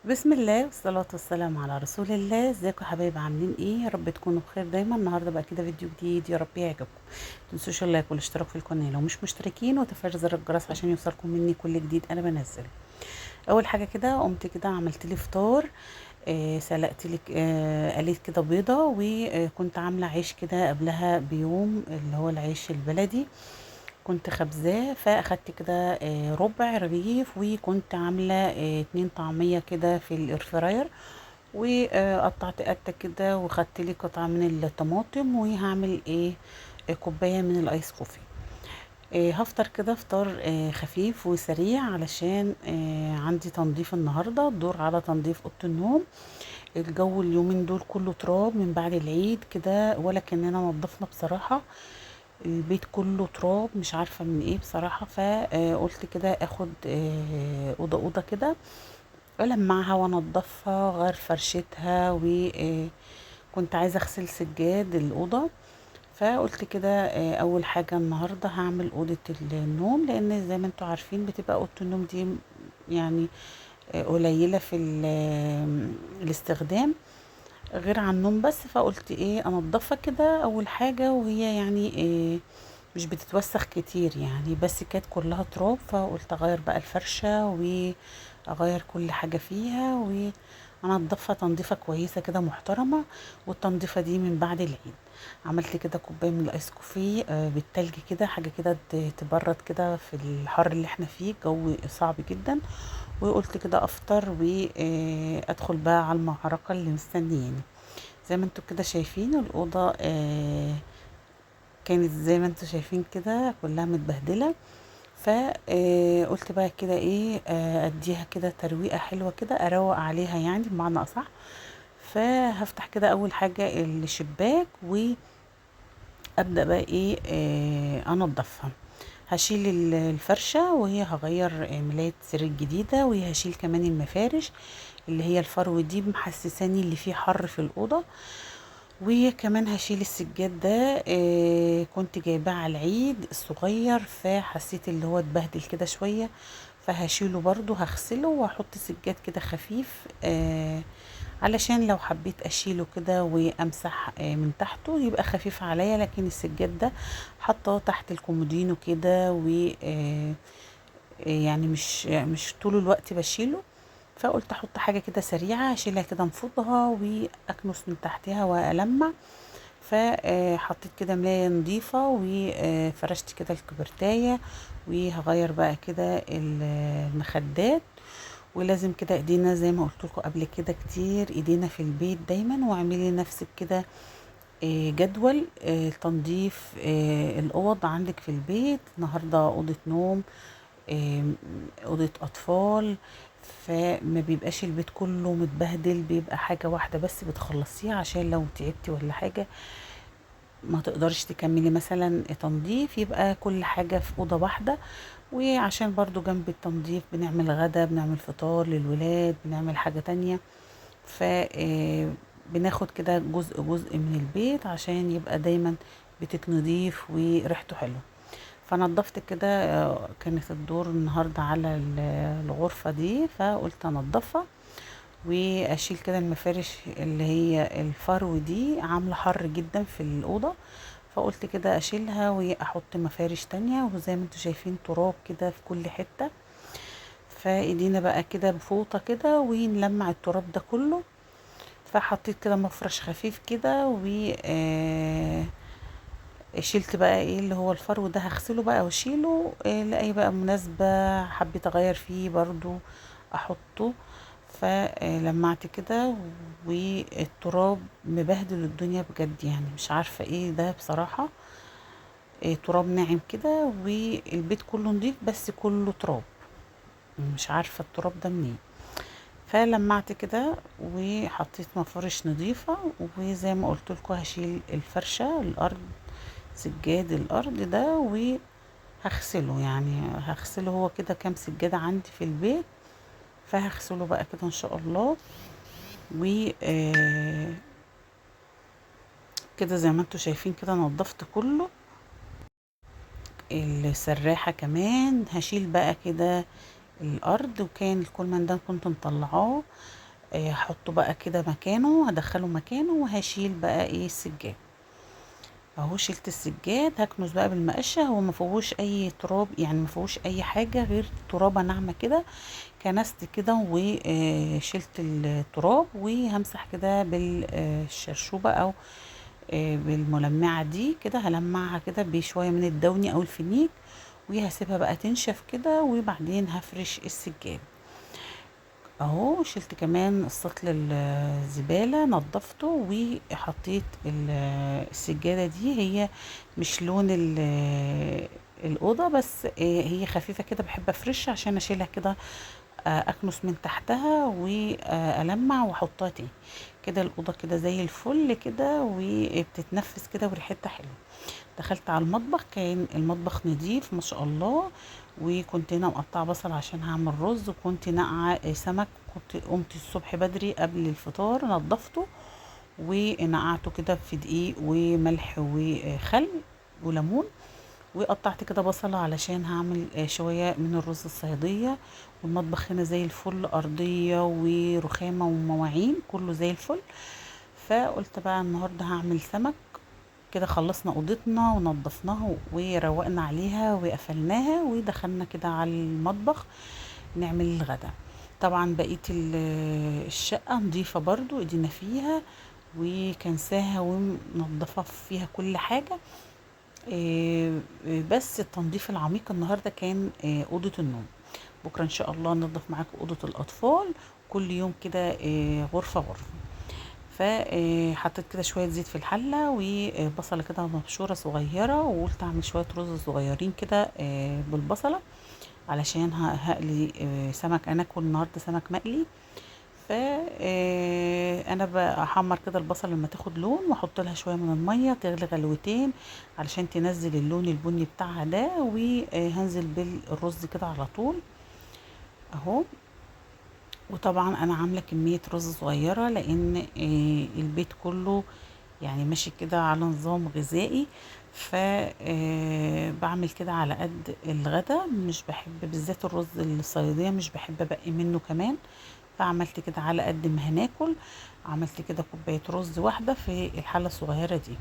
بسم الله والصلاة والسلام على رسول الله. ازيكم يا حبايب؟ عاملين ايه؟ يا رب تكونوا بخير دايما. النهارده بقى كده فيديو جديد، يا رب يعجبكم. متنسوش اللايك والاشتراك في القناة لو مش مشتركين، وتفعيل زر الجرس عشان يوصلكم مني كل جديد انا بنزله. اول حاجة كده قمت كده عملت لي فطار. سلقت لي قليت كده بيضة، وكنت عاملة عيش كده قبلها بيوم، اللي هو العيش البلدي. كنت خبزاه، فاخدت كده ربع رغيف، وكنت عامله 2 طعميه كده في الاير، وقطعت قطه كده، وخدت لي قطعه من الطماطم، وهعمل ايه كوبايه من الايس كوفي. هفطر كده فطار خفيف وسريع، علشان عندي تنظيف النهارده، الدور على تنظيف اوضه النوم. الجو اليومين دول كله تراب من بعد العيد كده، ولا كأننا نضفنا بصراحة. البيت كله تراب، مش عارفة من ايه بصراحة. فقلت كده اخد اوضة اوضة كده، المعها وانضفها، غير فرشتها، وكنت عايزة اغسل سجاد الأوضة. فقلت كده اول حاجة النهاردة هعمل أوضة النوم، لان زي ما انتوا عارفين بتبقى أوضة النوم دي يعني قليلة في الاستخدام، غير عن النوم بس. فقلت ايه انضفها كده اول حاجة، وهي يعني إيه مش بتتوسخ كتير يعني، بس كانت كلها تراب. فقلت اغير بقى الفرشة، واغير كل حاجة فيها، وانضفها تنظيفة كويسة كده محترمة. والتنظيفة دي من بعد العيد. عملت كده كوباية من الايس كوفي بالتلج كده، حاجة كده تبرد كده في الحر اللي احنا فيه، الجو صعب جدا. وقلت كده افطر وادخل بقى على المعركة اللي مستنياني. زي ما انتوا كده شايفين الأوضة كانت زي ما انتوا شايفين كده كلها متبهدلة. فقلت بقى كده ايه اديها كده ترويقة حلوة كده، اروق عليها يعني بمعنى اصح. فهفتح كده اول حاجة الشباك، وابدأ بقى ايه انضفها. هشيل الفرشة، وهي هغير ملاية سرير جديدة، وهي هشيل كمان المفارش اللي هي الفرو دي محسساني اللي فيه حر في الأوضة. وكمان هشيل السجاد ده كنت جايباه على العيد الصغير، فحسيت اللي هو اتبهدل كده شوية. فهشيله برضو، هغسله واحط سجاد كده خفيف علشان لو حبيت اشيله كده وامسح من تحته يبقى خفيف عليا. لكن السجاد ده حطاه تحت الكومودينو كده، و يعني مش طول الوقت بشيله. فقلت احط حاجة كده سريعة اشيلها كده، انفضها واكنس من تحتها والمع. فحطيت كده ملاية نضيفة، وفرشت كده الكبرتاية، وهغير بقى كده المخدات. ولازم كده ايدينا زي ما قلت لكم قبل كده كتير، ايدينا في البيت دايما، واعملي نفسك كده جدول تنظيف الاوض عندك في البيت. النهارده اوضه نوم، اوضه اطفال، فما بيبقاش البيت كله متبهدل، بيبقى حاجه واحده بس بتخلصيها، عشان لو تعبتي ولا حاجه ما تقدرش تكملي مثلا تنظيف، يبقى كل حاجة في أوضة واحدة. وعشان برضو جنب التنظيف بنعمل غدا، بنعمل فطار للولاد، بنعمل حاجة تانية. ف بناخد كده جزء جزء من البيت، عشان يبقى دايما بيتك نضيف وريحته حلوة. فنضفت كده كانت الدور النهاردة على الغرفة دي، فقلت انضفها واشيل كده المفارش اللي هي الفرو دي، عاملة حر جدا في الأوضة. فقلت كده اشيلها واحط مفارش تانية، وزي ما انتوا شايفين تراب كده في كل حتة. فايدينا بقى كده بفوطة كده ونلمع التراب ده كله. فحطيت كده مفرش خفيف كده، و شلت بقى ايه اللي هو الفرو ده، هغسله بقى واشيله لأي بقى مناسبة حبيت اغير فيه برضو احطه. فلمعت كده، والتراب مبهدل الدنيا بجد يعني، مش عارفة ايه ده بصراحة. تراب ناعم كده، والبيت كله نضيف بس كله تراب، مش عارفة التراب ده منين. فلمعت كده وحطيت مفارش نظيفة، وزي ما قلت لكم هشيل الفرشة الأرض، سجاد الأرض ده، وهغسله يعني هغسله. هو كده كام سجادة عندي في البيت، فهغسله بقى كده إن شاء الله. و كده زي ما انتوا شايفين كده نضفت كله. السراحة كمان هشيل بقى كده الارض، وكان الكولمان ده كنت مطلعاه. هحطه بقى كده مكانه، هدخله مكانه، وهشيل بقى ايه السجاد. اهو شلت السجاد، هكنس بقى بالمقشه. هو ما فيهوش اي تراب، يعني ما فيهوش اي حاجه غير ترابه ناعمه كده. كنست كده وشلت التراب، وهمسح كده بالشرشوبه او بالملمعه دي كده. هلمعها كده بشويه من الدوني او الفينيك، وهسيبها بقى تنشف كده، وبعدين هفرش السجاد. اهو شلت كمان سطل الزبالة، نضفته وحطيت السجادة دي. هي مش لون الأوضة، بس هي خفيفة كده، بحب افرشها عشان اشيلها كده، اكنس من تحتها والمع واحطها تاني كده. الأوضة كده زي الفل كده، وبتتنفس كده، وريحتها حلوة. دخلت على المطبخ، كان المطبخ نضيف ما شاء الله. وكنت هنا مقطعه بصل عشان هعمل رز، وكنت نقعه سمك. كنت قمت الصبح بدري قبل الفطار، نضفته ونقعته كده في دقيق وملح وخل وليمون. وقطعت كده بصلة علشان هعمل شوية من الرز الصيادية. والمطبخ هنا زي الفل، أرضية ورخامة ومواعين، كله زي الفل. فقلت بقى النهاردة هعمل سمك. كده خلصنا اوضتنا ونضفناها وروقنا عليها وقفلناها، ودخلنا كده على المطبخ نعمل الغدا. طبعا بقية الشقة نظيفة برضو، ايدينا فيها وكنساها ومنضفة فيها كل حاجة. بس التنظيف العميق النهاردة كان أوضة النوم. بكرة إن شاء الله ننضف معاكم أوضة الأطفال، كل يوم كده غرفة غرفة. فحطيت كده شوية زيت في الحلة، وبصلة كده مبشورة صغيرة، وقلت اعمل شوية رز صغيرين كده بالبصلة، علشان هقلي سمك. انا اكل النهاردة سمك مقلي. ف انا بحمر كده البصل لما تاخد لون، واحط لها شوية من المية تغلي غلوتين علشان تنزل اللون البني بتاعها ده. وهنزل بالرز كده على طول اهو. وطبعا انا عامله كميه رز صغيره، لان البيت كله يعني ماشي كده على نظام غذائي. ف بعمل كده على قد الغدا، مش بحب بالذات الرز الصيادية، مش بحب ابقي منه كمان. فعملت كده على قد ما هناكل. عملت كده كوبايه رز واحده في الحله الصغيره دي.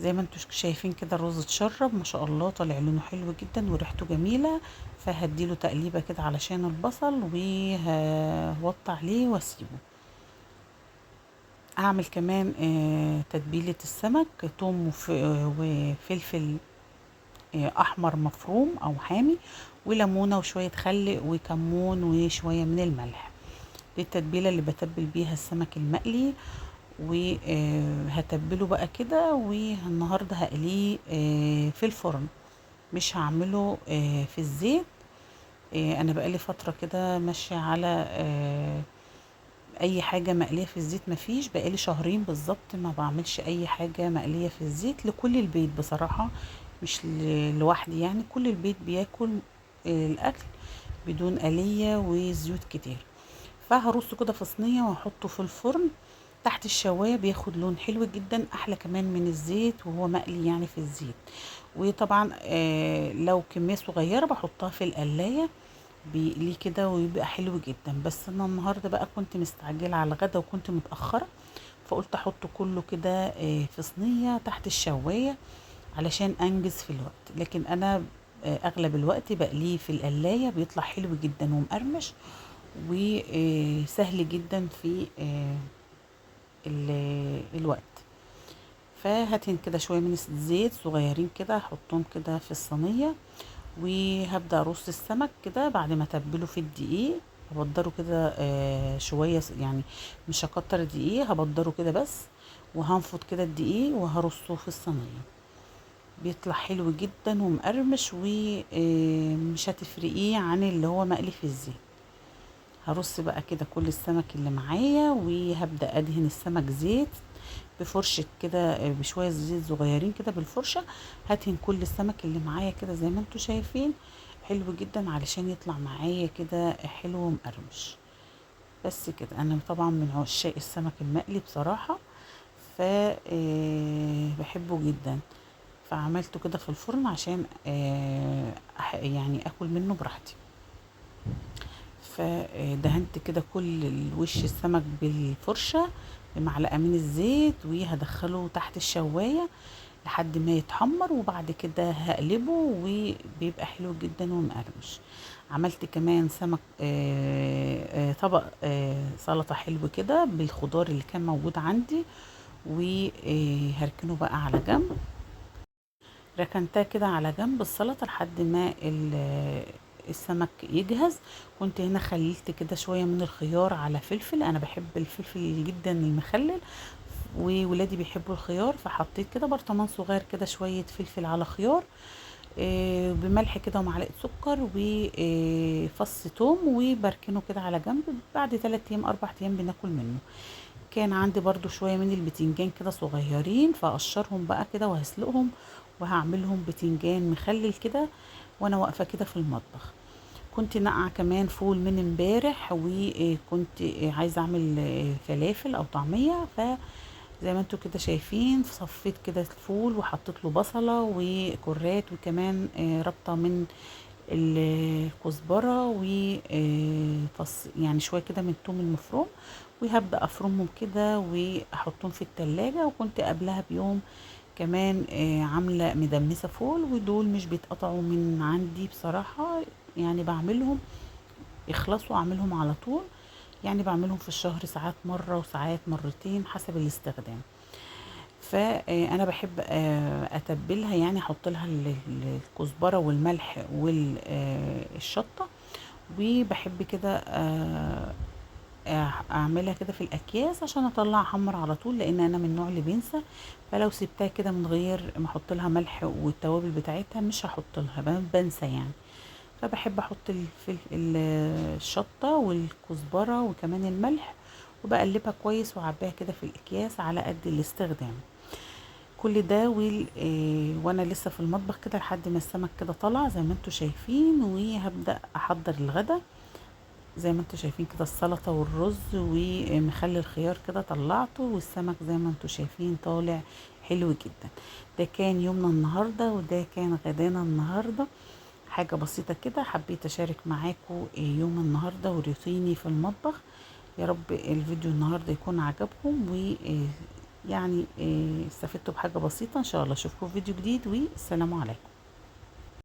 زي ما انتوا شايفين كده الرز اتشرب ما شاء الله، طالع لونه حلو جدا وريحته جميله. فهديله تقليبه كده علشان البصل، وهوطي عليه واسيبه. هعمل كمان تتبيله السمك، توم وفلفل احمر مفروم او حامي، وليمونه وشويه خل وكمون وشويه من الملح. دي التتبيله اللي بتبل بيها السمك المقلي. وهتبله بقى كده، والنهارده هقليه في الفرن، مش هعمله في الزيت. انا بقالي فتره كده ماشيه على اي حاجه مقليه في الزيت مفيش. بقالي شهرين بالظبط ما بعملش اي حاجه مقليه في الزيت لكل البيت بصراحه، مش لوحدي يعني. كل البيت بياكل الاكل بدون آلية وزيوت كتير. فهرصه كده في صينيه واحطه في الفرن تحت الشوايه، بياخد لون حلو جدا، احلى كمان من الزيت وهو مقلي يعني في الزيت. وطبعا لو كميه صغيره بحطها في القلايه، بيقليه كده ويبقى حلو جدا. بس انا النهارده بقى كنت مستعجله على الغدا وكنت متاخره، فقلت احطه كله كده في صينيه تحت الشوايه علشان انجز في الوقت. لكن انا اغلب الوقت بقليه في القلايه، بيطلع حلو جدا ومقرمش وسهل جدا في الوقت. فهاتين كده شويه من الزيت صغيرين كده، احطهم كده في الصينيه. وهبدأ ارص السمك كده بعد ما اتبله في الدقيق. هبدره كده شوية يعني، مش هكتر الدقيق، هبدره كده بس. وهنفض كده الدقيق وهرصه في الصينية. بيطلع حلو جدا ومقرمش، ومش هتفرقيه عن اللي هو مقلي في الزيت. هرص بقى كده كل السمك اللي معايا، وهبدأ ادهن السمك زيت بفرشة كده، بشوية زيت صغيرين كده بالفرشة. هدهن كل السمك اللي معايا كده زي ما انتوا شايفين، حلو جدا علشان يطلع معايا كده حلو ومقرمش. بس كده انا طبعا من عشاق السمك المقلي بصراحة. ف بحبه جدا. فعملته كده في الفرن عشان يعني اكل منه براحتي. فدهنت كده كل الوش السمك بالفرشة بمعلقة من الزيت، وهدخله تحت الشواية لحد ما يتحمر، وبعد كده هقلبه وبيبقى حلو جدا ومقرمش. عملت كمان سمك طبق سلطة حلو كده بالخضار اللي كان موجود عندي، وهركنه بقى على جنب. ركنتها كده على جنب السلطة لحد ما السمك يجهز. كنت هنا خليت كده شوية من الخيار على فلفل، انا بحب الفلفل جدا المخلل، وولادي بيحبوا الخيار، فحطيت كده برطمان صغير كده شوية فلفل على خيار، بملح كده ومعلقة سكر وفص توم، وبركنه كده على جنب. بعد 3 ايام 4 ايام بناكل منه. كان عندي برضو شوية من البتنجان كده صغيرين، فاقشرهم بقى كده وهسلقهم، وهعملهم بتنجان مخلل كده وانا واقفة كده في المطبخ. كنت نقع كمان فول من امبارح، وكنت عايزة اعمل فلافل او طعمية، فزي ما انتوا كده شايفين صفيت كده الفول وحطيت له بصلة وكرات، وكمان ربطة من الكزبرة وفص يعني شوية كده من الثوم المفروم، وهبدأ افرمهم كده واحطهم في التلاجة. وكنت قبلها بيوم كمان عاملة مدمسة فول، ودول مش بيتقطعوا من عندي بصراحة، يعني بعملهم يخلصوا اعملهم على طول، يعني بعملهم في الشهر ساعات مرة وساعات مرتين حسب الاستخدام. فانا بحب اتبلها، يعني احط لها الكزبرة والملح والشطة، وبحب كده اعملها كده في الاكياس عشان اطلع احمر على طول، لان انا من النوع اللي بينسى. فلو سبتها كده من غير ما احط لها ملح والتوابل بتاعتها مش هحط لها، بنسى يعني. فبحب احط الشطة والكزبرة وكمان الملح، وبقلبها كويس وعباها كده في الاكياس على قد الاستخدام. كل ده وانا لسه في المطبخ كده لحد ما السمك كده طلع زي ما انتوا شايفين، وهبدأ احضر الغدا. زي ما انتوا شايفين كده السلطة والرز ومخلي الخيار كده طلعته، والسمك زي ما انتوا شايفين طالع حلو جدا. ده كان يومنا النهاردة، وده كان غدانا النهاردة. حاجة بسيطة كده حبيت اشارك معاكم يوم النهاردة وروتيني في المطبخ. يا رب الفيديو النهاردة يكون عجبكم، ويعني استفدتوا بحاجة بسيطة. ان شاء الله اشوفكم في فيديو جديد، والسلام عليكم.